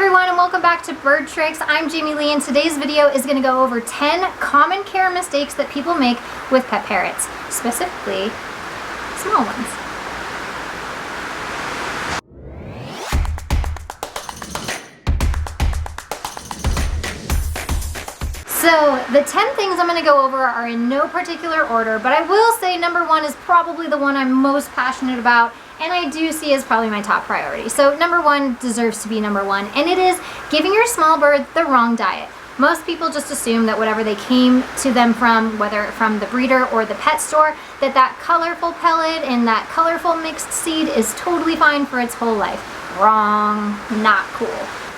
everyone, and welcome back to BirdTricks. I'm Jamieleigh, and today's video is going to go over 10 common care mistakes that people make with pet parrots, specifically small ones. So the 10 things I'm going to go over are in no particular order, but I will say number one is probably the one I'm most passionate about, and I do see as probably my top priority. So number one deserves to be number one, and it is giving your small bird the wrong diet. Most people just assume that whatever they came to them from, whether from the breeder or the pet store, that colorful pellet and that colorful mixed seed is totally fine for its whole life. Wrong. Not cool.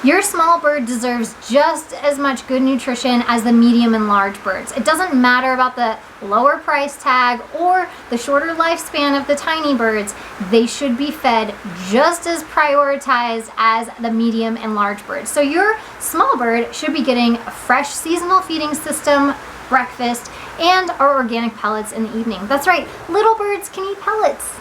Your small bird deserves just as much good nutrition as the medium and large birds. It doesn't matter about the lower price tag or the shorter lifespan of the tiny birds. They should be fed just as prioritized as the medium and large birds. So your small bird should be getting a fresh seasonal feeding system, breakfast, and our organic pellets in the evening. That's right, little birds can eat pellets.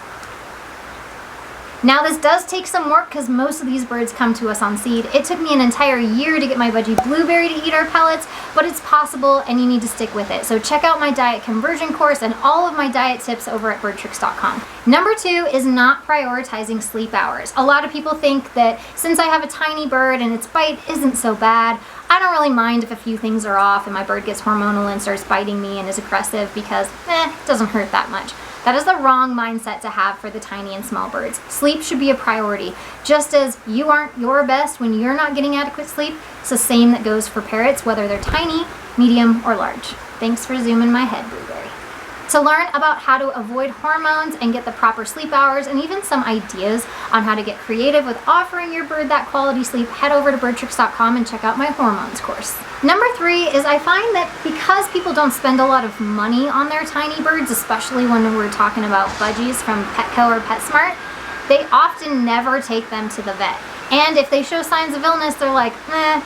Now this does take some work because most of these birds come to us on seed. It took me an entire year to get my budgie Blueberry to eat our pellets, but it's possible and you need to stick with it. So check out my diet conversion course and all of my diet tips over at birdtricks.com. Number two is not prioritizing sleep hours. A lot of people think that since I have a tiny bird and its bite isn't so bad, I don't really mind if a few things are off and my bird gets hormonal and starts biting me and is aggressive because it doesn't hurt that much. That is the wrong mindset to have for the tiny and small birds. Sleep should be a priority. Just as you aren't your best when you're not getting adequate sleep, it's the same that goes for parrots, whether they're tiny, medium, or large. Thanks for zooming my head, Blueberry. To learn about how to avoid hormones and get the proper sleep hours and even some ideas on how to get creative with offering your bird that quality sleep, head over to birdtricks.com and check out my hormones course. Number three is I find that because people don't spend a lot of money on their tiny birds, especially when we're talking about budgies from Petco or PetSmart, they often never take them to the vet. And if they show signs of illness, they're like,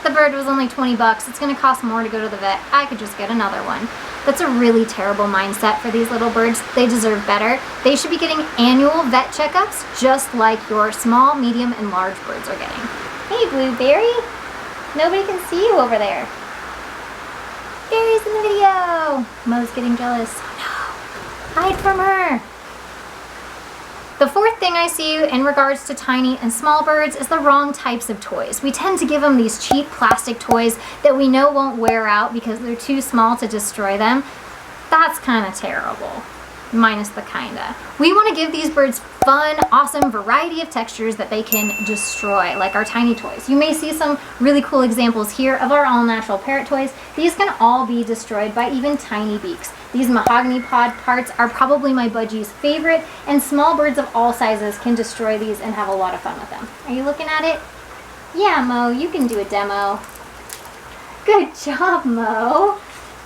the bird was only 20 bucks. It's gonna cost more to go to the vet. I could just get another one. That's a really terrible mindset for these little birds. They deserve better. They should be getting annual vet checkups just like your small, medium, and large birds are getting. Hey, Blueberry. Nobody can see you over there. Berry's in the video. Mo's getting jealous. Oh no. Hide from her. The fourth thing I see in regards to tiny and small birds is the wrong types of toys. We tend to give them these cheap plastic toys that we know won't wear out because they're too small to destroy them. That's kind of terrible, minus the kinda. We want to give these birds fun, awesome variety of textures that they can destroy, like our tiny toys. You may see some really cool examples here of our all-natural parrot toys. These can all be destroyed by even tiny beaks. These mahogany pod parts are probably my budgie's favorite, and small birds of all sizes can destroy these and have a lot of fun with them. Are you looking at it? Yeah, Mo, you can do a demo. Good job, Mo.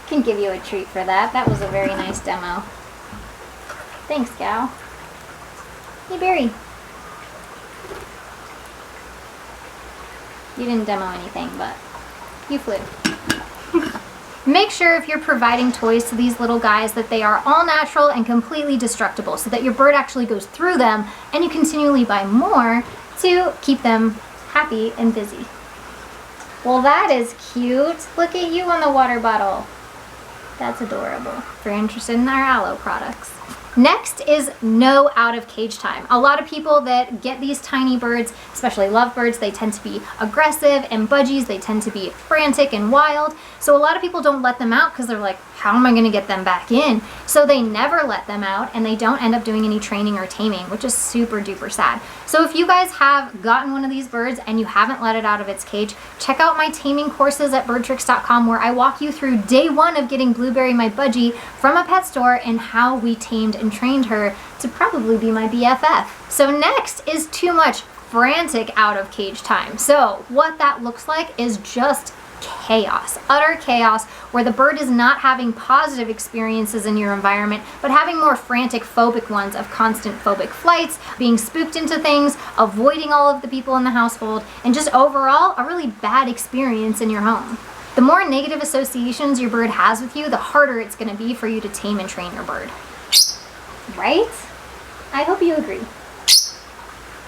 Can give you a treat for that. That was a very nice demo. Thanks, gal. Hey, Barry. You didn't demo anything, but you flew. Make sure if you're providing toys to these little guys that they are all natural and completely destructible so that your bird actually goes through them and you continually buy more to keep them happy and busy. Well, that is cute. Look at you on the water bottle. That's adorable. If you're interested in our aloe products. Next is no out of cage time. A lot of people that get these tiny birds, especially lovebirds, they tend to be aggressive, and budgies, they tend to be frantic and wild. So a lot of people don't let them out because they're like, how am I going to get them back in? So they never let them out and they don't end up doing any training or taming, which is super duper sad. So if you guys have gotten one of these birds and you haven't let it out of its cage, check out my taming courses at birdtricks.com where I walk you through day one of getting Blueberry, my budgie, from a pet store and how we tamed and trained her to probably be my BFF. So next is too much frantic out of cage time. So what that looks like is just chaos, utter chaos, where the bird is not having positive experiences in your environment, but having more frantic phobic ones of constant phobic flights, being spooked into things, avoiding all of the people in the household, and just overall a really bad experience in your home. The more negative associations your bird has with you, the harder it's going to be for you to tame and train your bird. Right? I hope you agree.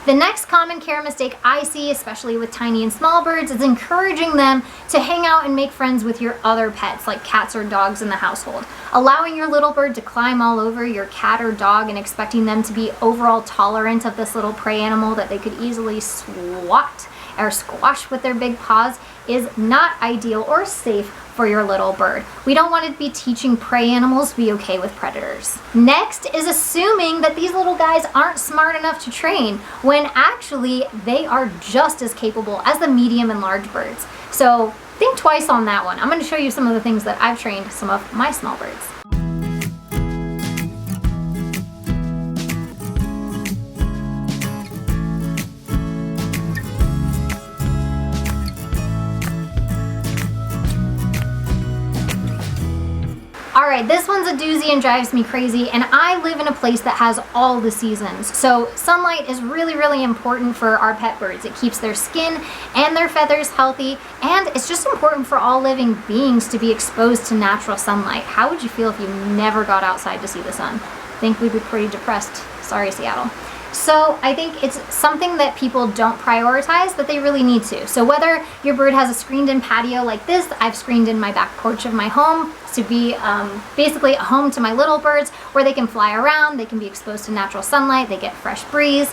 The next common care mistake I see, especially with tiny and small birds, is encouraging them to hang out and make friends with your other pets, like cats or dogs in the household. Allowing your little bird to climb all over your cat or dog and expecting them to be overall tolerant of this little prey animal that they could easily swat or squash with their big paws is not ideal or safe for your little bird. We don't want to be teaching prey animals to be okay with predators. Next is assuming that these little guys aren't smart enough to train, when actually they are just as capable as the medium and large birds. So think twice on that one. I'm going to show you some of the things that I've trained some of my small birds. Alright, this one's a doozy and drives me crazy, and I live in a place that has all the seasons. So sunlight is really, really important for our pet birds. It keeps their skin and their feathers healthy, and it's just important for all living beings to be exposed to natural sunlight. How would you feel if you never got outside to see the sun? I think we'd be pretty depressed. Sorry, Seattle. So I think it's something that people don't prioritize that they really need to. So whether your bird has a screened-in patio like this, I've screened in my back porch of my home to be basically a home to my little birds where they can fly around, they can be exposed to natural sunlight, they get fresh breeze.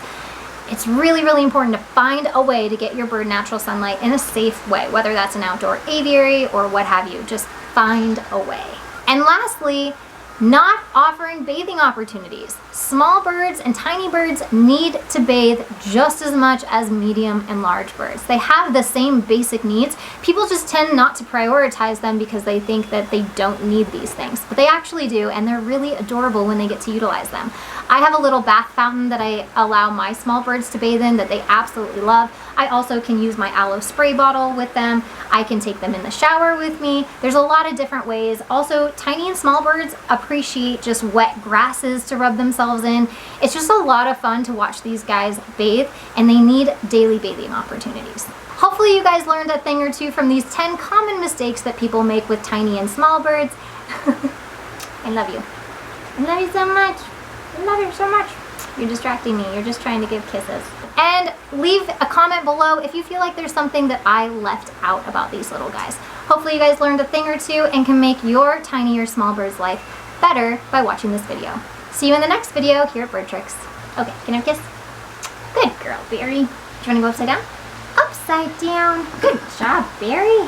It's really, really important to find a way to get your bird natural sunlight in a safe way, whether that's an outdoor aviary or what have you. Just find a way. And lastly, not offering bathing opportunities. Small birds and tiny birds need to bathe just as much as medium and large birds. They have the same basic needs. People just tend not to prioritize them because they think that they don't need these things, but they actually do, and they're really adorable when they get to utilize them. I have a little bath fountain that I allow my small birds to bathe in that they absolutely love. I also can use my aloe spray bottle with them. I can take them in the shower with me. There's a lot of different ways. Also, tiny and small birds appreciate just wet grasses to rub themselves in. It's just a lot of fun to watch these guys bathe, and they need daily bathing opportunities. Hopefully you guys learned a thing or two from these 10 common mistakes that people make with tiny and small birds. I love you. I love you so much. I love you so much. You're distracting me. You're just trying to give kisses. And leave a comment below if you feel like there's something that I left out about these little guys. Hopefully you guys learned a thing or two and can make your tiny or small bird's life better by watching this video. See you in the next video here at BirdTricks. Okay, can I have a kiss? Good girl, Barry. Do you want to go upside down? Upside down. Good job, Barry.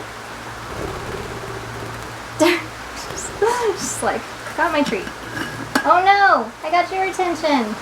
Just like, got my treat. Oh no, I got your attention.